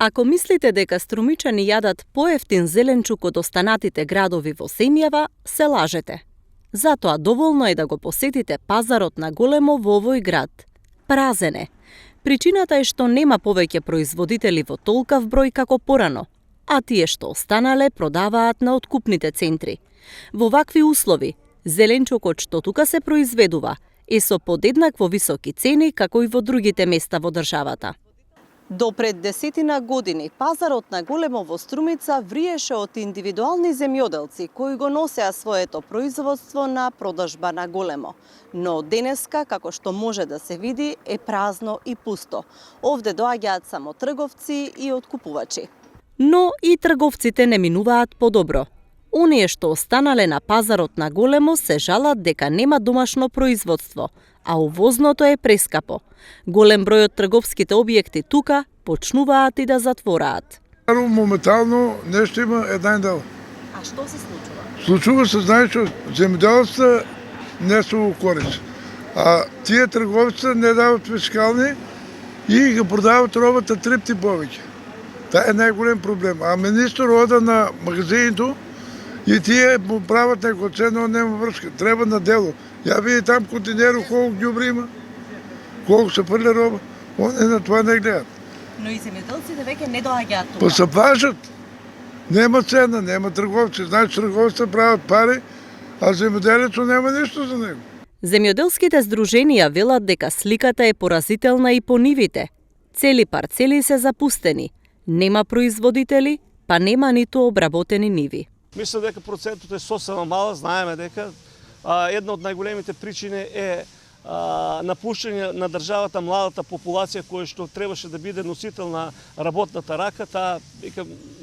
Ако мислите дека струмичани јадат поевтин зеленчук од останатите градови во земјава, се лажете. Затоа доволно е да го посетите пазарот на големо во овој град. Празен е. Причината е што нема повеќе производители во толкав број како порано, а тие што останале продаваат на откупните центри. Во вакви услови, зеленчукот што тука се произведува е со подеднакво високи цени како и во другите места во државата. До пред 10 години пазарот на големо во Струмица вриеше од индивидуални земјоделци кои го носеа своето производство на продажба на големо. Но денеска, како што може да се види, е празно и пусто. Овде доаѓаат само трговци и откупувачи. Но и трговците не минуваат подобро. Оние што останале на пазарот на големо се жалат дека нема домашно производство, а увозното е прескапо. Голем број од трговските објекти тука почнуваат и да затвораат. Моментално нешто има еден дел. А што се случува? Случува се, знаеш, што земјоделците не се корист. А тие трговци не дават фискални и ги продават робата 3 пати повеќе. Таа е најголем проблем. А министр ода на магазините и тие му прават некој цена, нема врска. Треба на дело. Ја види там контейнеру колку ѓубри има, колку се фрля роба. Они на това не гледат. Но и земјоделците веќе не доаѓаат тука. Па се плашат. Нема цена, нема трговци. Значи трговците прават пари, а земјоделецот нема ништо за него. Земјоделските здруженија велат дека сликата е поразителна и по нивите. Цели парцели се запустени. Нема производители, па нема ниту обработени ниви. Мислам дека процентот е сосема мала, знаеме дека една од најголемите причини е напуштање на државата младата популација која што требаше да биде носител на работната рака, таа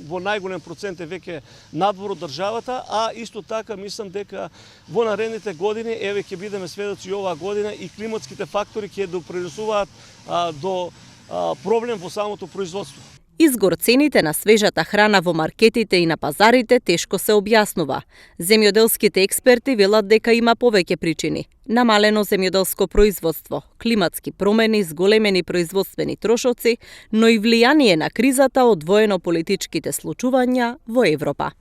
во најголем процент е веќе надвор од државата, а исто така мислам дека во наредните години, еве ќе бидеме сведоци и оваа година, и климатските фактори ќе допринесуваат до проблем во самото производство. Изгор цените на свежата храна во маркетите и на пазарите тешко се објаснува. Земјоделските експерти велат дека има повеќе причини. Намалено земјоделско производство, климатски промени, зголемени производствени трошоци, но и влијание на кризата од воено-политичките случувања во Европа.